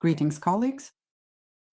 Greetings, colleagues.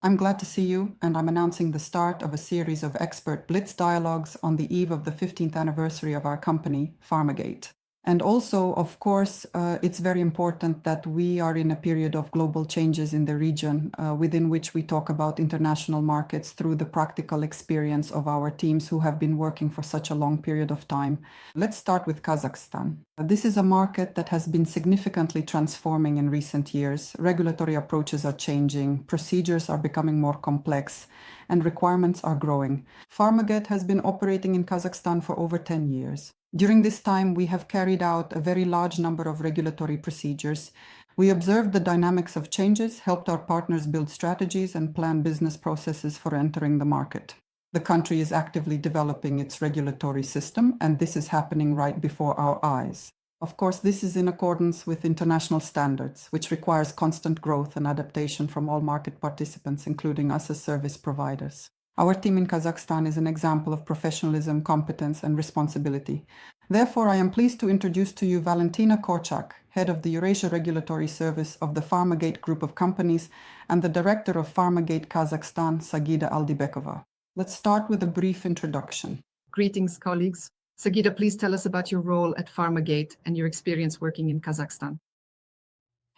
I'm glad to see you, and I'm announcing the start of a series of expert Blitz-dialogues on the eve of the 15th anniversary of our company, PHARMAGATE. And also, of course, it's very important that we are in a period of global changes in the region, within which we talk about international markets through the practical experience of our teams who have been working for such a long period of time. Let's start with Kazakhstan. This is a market that has been significantly transforming in recent years. Regulatory approaches are changing, procedures are becoming more complex, and requirements are growing. PHARMAGATE has been operating in Kazakhstan for over 10 years. During this time, we have carried out a very large number of regulatory procedures. We observed the dynamics of changes, helped our partners build strategies, and plan business processes for entering the market. The country is actively developing its regulatory system, and this is happening right before our eyes. Of course, this is in accordance with international standards, which requires constant growth and adaptation from all market participants, including us as service providers. Our team in Kazakhstan is an example of professionalism, competence, and responsibility. Therefore, I am pleased to introduce to you Valentina Korchak, head of the Eurasia Regulatory Service of the PHARMAGATE Group of Companies, and the director of PHARMAGATE Kazakhstan, Sagida Aldibekova. Let's start with a brief introduction. Greetings, colleagues. Sagida, please tell us about your role at PHARMAGATE and your experience working in Kazakhstan.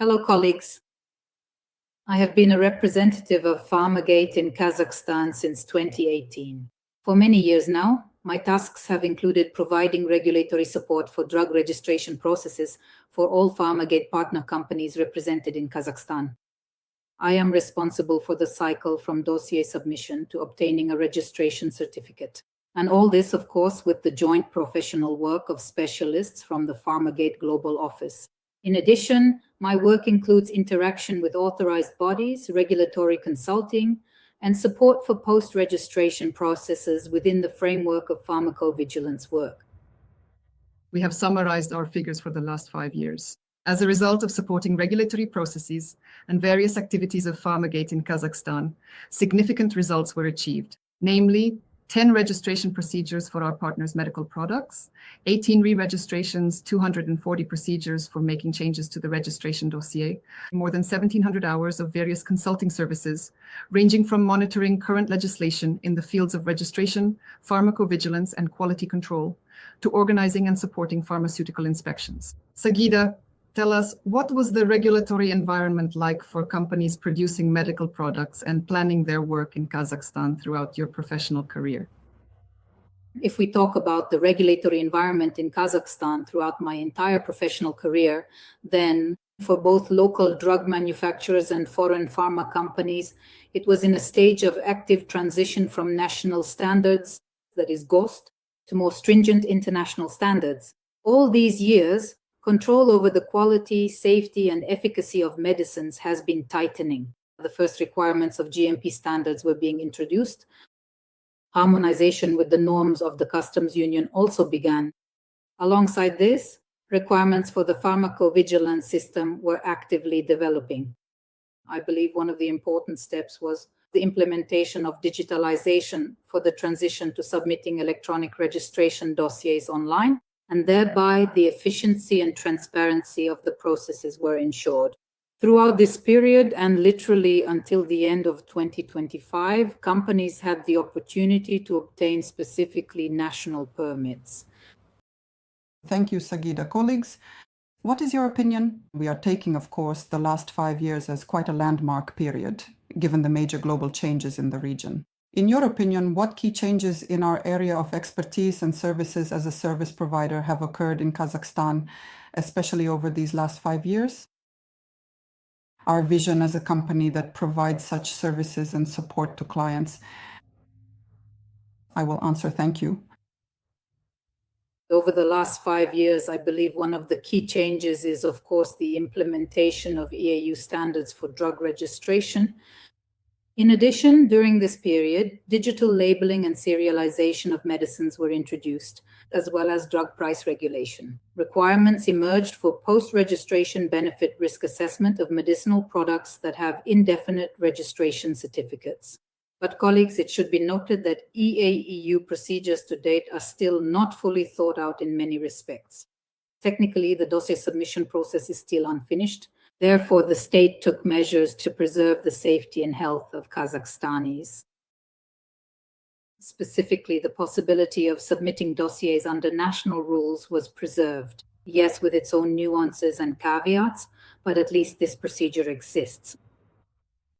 Hello, colleagues. I have been a representative of PHARMAGATE in Kazakhstan since 2018. For many years now, my tasks have included providing regulatory support for drug registration processes for all PHARMAGATE partner companies represented in Kazakhstan. I am responsible for the cycle from dossier submission to obtaining a registration certificate. And all this, of course, with the joint professional work of specialists from the PHARMAGATE Global Office. In addition, my work includes interaction with authorized bodies, regulatory consulting, and support for post-registration processes within the framework of pharmacovigilance work. We have summarized our figures for the last 5 years. As a result of supporting regulatory processes and various activities of PHARMAGATE in Kazakhstan, significant results were achieved, namely 10 registration procedures for our partners' medical products, 18 re-registrations, 240 procedures for making changes to the registration dossier, more than 1,700 hours of various consulting services, ranging from monitoring current legislation in the fields of registration, pharmacovigilance, and quality control, to organizing and supporting pharmaceutical inspections. Sagida, tell us, what was the regulatory environment like for companies producing medical products and planning their work in Kazakhstan throughout your professional career? If we talk about the regulatory environment in Kazakhstan throughout my entire professional career, then for both local drug manufacturers and foreign pharma companies, it was in a stage of active transition from national standards, that is GOST, to more stringent international standards. All these years, control over the quality, safety, and efficacy of medicines has been tightening. The first requirements of GMP standards were being introduced. Harmonization with the norms of the customs union also began. Alongside this, requirements for the pharmacovigilance system were actively developing. I believe one of the important steps was the implementation of digitalization for the transition to submitting electronic registration dossiers online, and thereby the efficiency and transparency of the processes were ensured. Throughout this period, and literally until the end of 2025, companies had the opportunity to obtain specifically national permits. Thank you, Sagida. Colleagues, what is your opinion? We are taking, of course, the last 5 years as quite a landmark period, given the major global changes in the region. In your opinion, what key changes in our area of expertise and services as a service provider have occurred in Kazakhstan, especially over these last 5 years? Our vision as a company that provides such services and support to clients. I will answer, thank you. Over the last 5 years, I believe one of the key changes is, of course, the implementation of EAU standards for drug registration. In addition, during this period, digital labeling and serialization of medicines were introduced, as well as drug price regulation. Requirements emerged for post-registration benefit risk assessment of medicinal products that have indefinite registration certificates. But colleagues, it should be noted that EAEU procedures to date are still not fully thought out in many respects. Technically, the dossier submission process is still unfinished, Therefore, the state took measures to preserve the safety and health of Kazakhstanis. Specifically, the possibility of submitting dossiers under national rules was preserved. Yes, with its own nuances and caveats, but at least this procedure exists.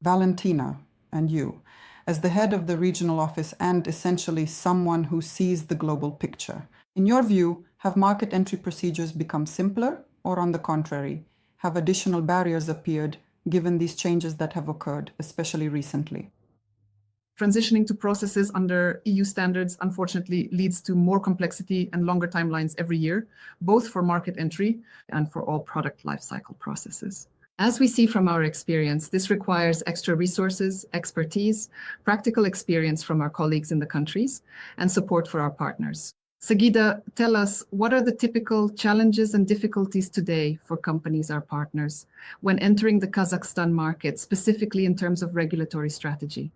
Valentina, and you, as the head of the regional office and essentially someone who sees the global picture, in your view, have market entry procedures become simpler, or on the contrary, have additional barriers appeared given these changes that have occurred, especially recently? Transitioning to processes under EU standards, unfortunately, leads to more complexity and longer timelines every year, both for market entry and for all product lifecycle processes. As we see from our experience, this requires extra resources, expertise, practical experience from our colleagues in the countries, and support for our partners. Sagida, tell us, what are the typical challenges and difficulties today for companies, our partners, when entering the Kazakhstan market, specifically in terms of regulatory strategy?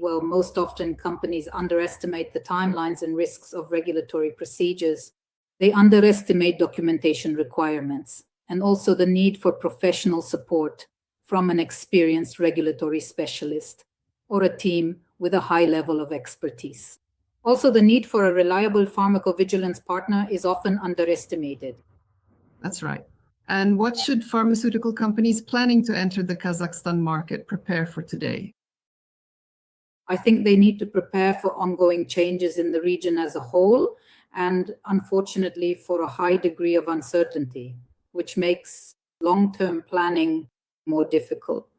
Well, most often companies underestimate the timelines and risks of regulatory procedures. They underestimate documentation requirements and also the need for professional support from an experienced regulatory specialist or a team with a high level of expertise. Also, the need for a reliable pharmacovigilance partner is often underestimated. That's right. And what should pharmaceutical companies planning to enter the Kazakhstan market prepare for today? I think they need to prepare for ongoing changes in the region as a whole, and unfortunately for a high degree of uncertainty, which makes long-term planning more difficult.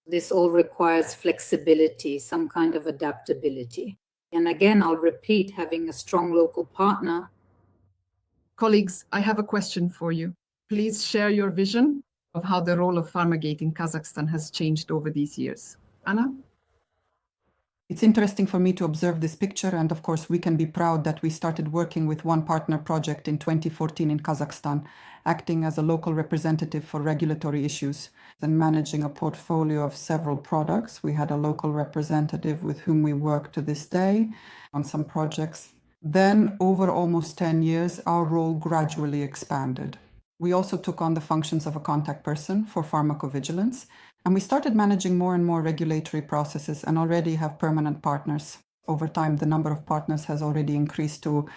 This all requires flexibility, some kind of adaptability. And again, I'll repeat, having a strong local partner. Colleagues, I have a question for you. Please share your vision of how the role of Pharmagate in Kazakhstan has changed over these years. Anna? It's interesting for me to observe this picture, and of course we can be proud that we started working with one partner project in 2014 in Kazakhstan, acting as a local representative for regulatory issues and managing a portfolio of several products. We had a local representative with whom we work to this day on some projects. Then, over almost 10 years, our role gradually expanded. We also took on the functions of a contact person for pharmacovigilance, and we started managing more and more regulatory processes and already have permanent partners. Over time, the number of partners has already increased to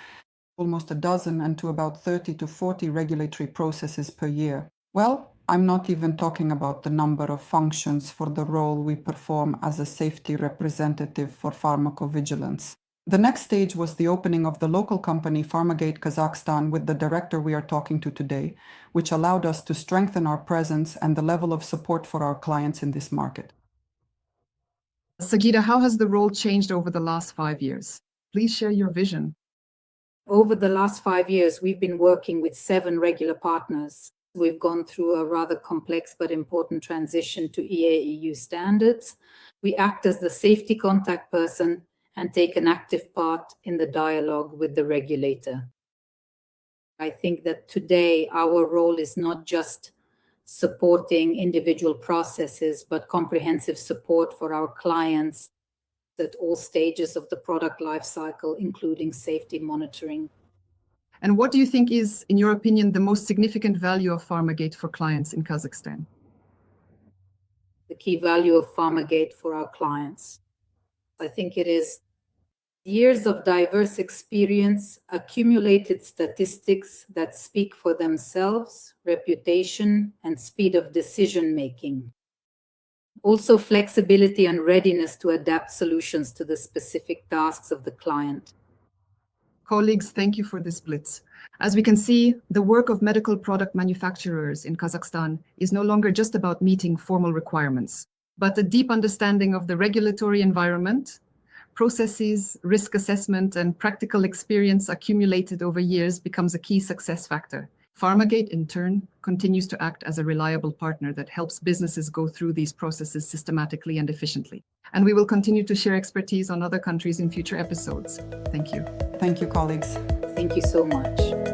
almost a dozen and to about 30 to 40 regulatory processes per year. Well, I'm not even talking about the number of functions for the role we perform as a safety representative for pharmacovigilance. The next stage was the opening of the local company Pharmagate Kazakhstan with the director we are talking to today, which allowed us to strengthen our presence and the level of support for our clients in this market. Sagida, how has the role changed over the last 5 years? Please share your vision. Over the last 5 years, we've been working with 7 regular partners. We've gone through a rather complex but important transition to EA/EU standards. We act as the safety contact person and take an active part in the dialogue with the regulator. I think that today our role is not just supporting individual processes, but comprehensive support for our clients at all stages of the product life cycle, including safety monitoring. And what do you think is, in your opinion, the most significant value of Pharmagate for clients in Kazakhstan? The key value of Pharmagate for our clients, I think it is years of diverse experience, accumulated statistics that speak for themselves, reputation, and speed of decision-making. Also, flexibility and readiness to adapt solutions to the specific tasks of the client. Colleagues, thank you for this blitz. As we can see, the work of medical product manufacturers in Kazakhstan is no longer just about meeting formal requirements, but a deep understanding of the regulatory environment, processes, risk assessment, and practical experience accumulated over years becomes a key success factor. Pharmagate, in turn, continues to act as a reliable partner that helps businesses go through these processes systematically and efficiently. And we will continue to share expertise on other countries in future episodes. Thank you. Thank you, colleagues. Thank you so much.